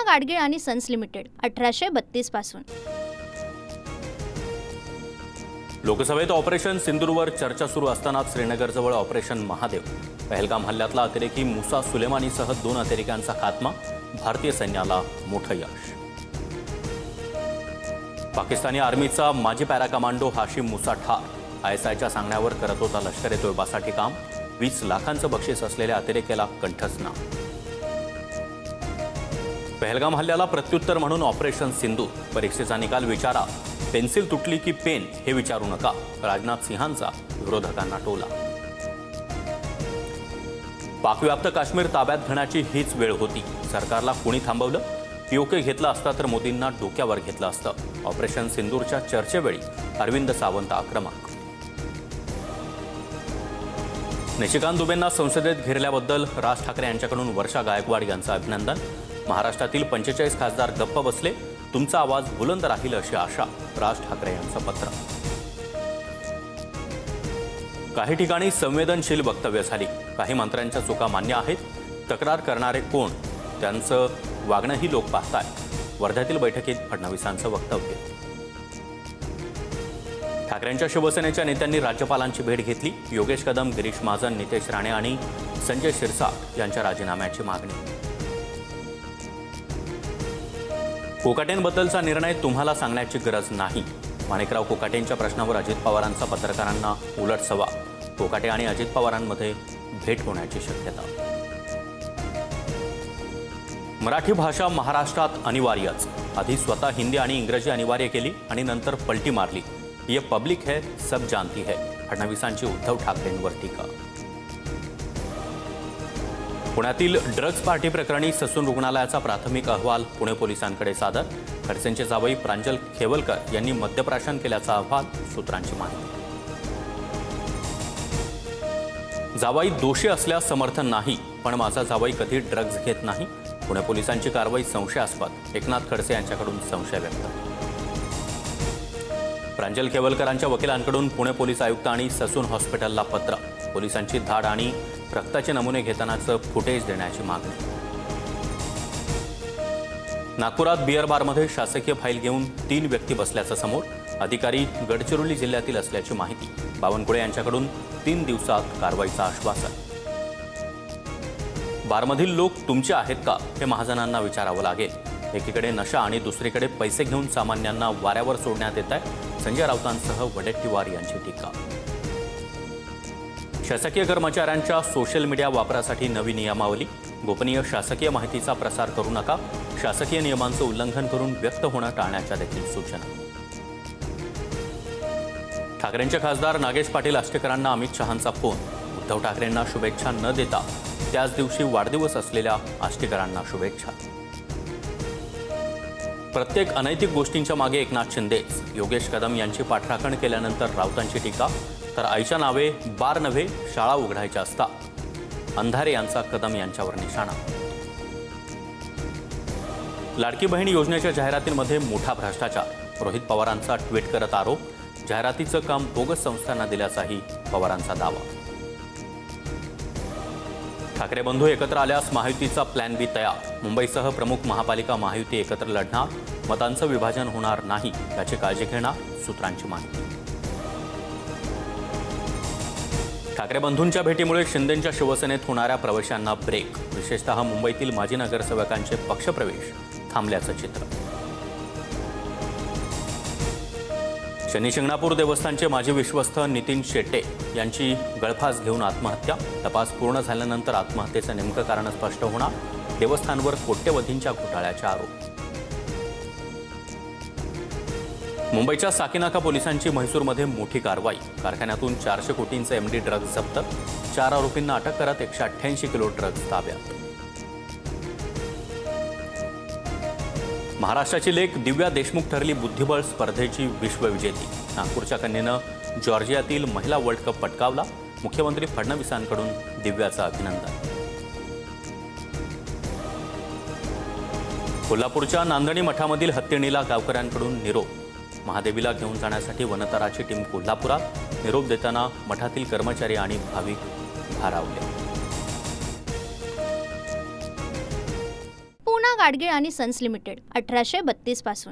गाडगीळ आणि sons limited 1832 पासून। लोकसभेत ऑपरेशन सिंदूरवर चर्चा सुरू असताना श्रीनगरजवळ ऑपरेशन महादेव, पहलगाम हल्ल्यातला अतिरेकी मुसा सुलेमानीसह 2 अतिरेक्यांचा खात्मा, भारतीय सैन्याला मोठं यश। पाकिस्तानी आर्मीचा माजी पॅरा कमांडो हाशिम मुसा ठार, ISIच्या सांगण्यावर करत होता लष्कर ए तोयबासाठी काम, 20 लाखांचं बक्षीस असलेल्या अतिरेक्याला कंठस्नान। पहलगाम हल्ल्याला प्रत्युत्तर म्हणून ऑपरेशन सिंधूर, परीक्षेचा निकाल विचारा, पेन्सिल तुटली की पेन हे विचारू नका, राजनाथ सिंहांचा विरोधकांना टोला। पाकव्याप्त काश्मीर ताब्यात घेण्याची हीच वेळ होती, सरकारला कुणी थांबवलं? POK घेतला असता तर मोदींना डोक्यावर घेतलं असतं। ऑपरेशन सिंदूरच्या चर्चेवेळी अरविंद सावंत आक्रमक। निशिकांत दुबेंना संसदेत घेरल्याबद्दल राज ठाकरे यांच्याकडून वर्षा गायकवाड यांचं अभिनंदन। महाराष्ट्रातील 45 खासदार गप्प बसले, तुमचा आवाज बुलंद राहील अशी आशा, राज ठाकरे यांचं पत्र। काही ठिकाणी संवेदनशील वक्तव्य झाली, काही मंत्र्यांच्या चुका मान्य आहेत, तक्रार करणारे कोण, त्यांचं वागणंही लोक पाहतायत। वर्ध्यातील बैठकीत फडणवीसांचं वक्तव्य। ठाकरेंच्या शिवसेनेच्या नेत्यांनी राज्यपालांची भेट घेतली, योगेश कदम, गिरीश महाजन, नितेश राणे आणि संजय शिरसाट यांच्या राजीनाम्याची मागणी। कोकाटेंबद्दलचा निर्णय तुम्हाला सांगण्याची गरज नाही, माणिकराव कोकाटेंच्या प्रश्नावर अजित पवारांचा पत्रकारांना उलट सवाल, कोकाटे आणि अजित पवारांमध्ये भेट होण्याची शक्यता। मराठी भाषा महाराष्ट्रात अनिवार्यच, आधी स्वतः हिंदी आणि इंग्रजी अनिवार्य केली आणि नंतर पलटी मारली, ये पब्लिक है, सब जानती है, फडणवीसांची उद्धव ठाकरेंवर टीका। पुण्यातील ड्रग्ज पार्टी प्रकरणी ससून रुग्णालयाचा प्राथमिक अहवाल पुणे पोलिसांकडे सादर, खडसेंचे जावई प्रांजल खेवलकर यांनी मद्यप्राशन केल्याचा अहवाल, सूत्रांची माहिती। जावई दोषी असल्यास समर्थन नाही, पण माझा जावई कधी ड्रग्ज घेत नाही, पुणे पोलिसांची कारवाई संशयास्पद, एकनाथ खडसे यांच्याकडून संशय व्यक्त। प्रांजल खेवलकरांच्या वकिलांकडून पुणे पोलीस आयुक्त आणि ससून हॉस्पिटलला पत्र, पोलिसांची धाड आणि रक्ताचे नमुने घेतानाचं फुटेज देण्याची मागणी। नागपुरात बिअर बारमध्ये शासकीय फाईल घेऊन 3 व्यक्ती बसल्याचं समोर, अधिकारी गडचिरोली जिल्ह्यातील असल्याची माहिती, बावनकुळे यांच्याकडून 3 दिवसात कारवाईचं आश्वासन। बारमधील लोक तुमचे आहेत का हे महाजनांना विचारावं लागेल, एकीकडे नशा आणि दुसरीकडे पैसे घेऊन सामान्यांना वाऱ्यावर सोडण्यात येत आहे, संजय राऊतांसह वडेट्टीवार यांची टीका। शासकीय कर्मचाऱ्यांच्या सोशल मीडिया वापरासाठी नवी नियमावली, गोपनीय शासकीय माहितीचा प्रसार करू नका, शासकीय नियमांचं उल्लंघन करून व्यक्त होणं टाळण्याच्या देखील सूचना। ठाकरेंचे खासदार नागेश पाटील आष्टेकरांना अमित शहांचा फोन, उद्धव ठाकरेंना शुभेच्छा न देता त्याच दिवशी वाढदिवस असलेल्या आष्टेकरांना शुभेच्छा। प्रत्येक अनैतिक गोष्टींच्या मागे एकनाथ शिंदेच, योगेश कदम यांची पाठराखण केल्यानंतर राऊतांची टीका, तर आईच्या नावे बार नव्हे शाळा उघडायच्या असतात, अंधारे यांचा कदम यांच्यावर निशाणा। लाडकी बहीण योजनेच्या जाहिरातींमध्ये मोठा भ्रष्टाचार, रोहित पवारांचा ट्विट करत आरोप, जाहिरातीचं काम बोगस संस्थांना दिल्याचाही पवारांचा दावा। ठाकरे बंधू एकत्र आल्यास महायुतीचा प्लॅन बी तयार, मुंबईसह प्रमुख महापालिका महायुती एकत्र लढणार, मतांचं विभाजन होणार नाही याची काळजी घेणार, सूत्रांची माहिती। ठाकरे बंधूंच्या भेटीमुळे शिंदेंच्या शिवसेनेत होणाऱ्या प्रवेशांना ब्रेक, विशेषतः मुंबईतील माजी नगरसेवकांचे पक्षप्रवेश थांबल्याचं चित्र। शनी शिंगणापूर देवस्थानचे माजी विश्वस्त नितीन शेट्टे यांची गळफास घेऊन आत्महत्या, तपास पूर्ण झाल्यानंतर आत्महत्येचं नेमकं कारण स्पष्ट होणार, देवस्थानवर कोट्यवधींच्या घोटाळ्याचे आरोप। मुंबईच्या साकीनाका पोलिसांची म्हैसूरमध्ये मोठी कारवाई, कारखान्यातून 400 कोटींचे MD ड्रग्ज जप्त, 4 आरोपींना अटक करत 188 किलो ड्रग्ज ताब्यात। महाराष्ट्राची लेक दिव्या देशमुख ठरली बुद्धिबळ स्पर्धेची विश्वविजेती, नागपूरच्या कन्येनं जॉर्जियातील महिला वर्ल्ड कप पटकावला, मुख्यमंत्री फडणवीसांकडून दिव्याचं अभिनंदन। कोल्हापूरच्या नांदणी मठामधील हत्तीणीला गावकऱ्यांकडून निरोप, महादेवीला घेऊन जाण्यासाठी वनतराची टीम कोल्हापुरात, निरोप देताना मठातील कर्मचारी आणि भाविक भारावले। गाडगीळ आणि सन्स लिमिटेड 1832 पासून।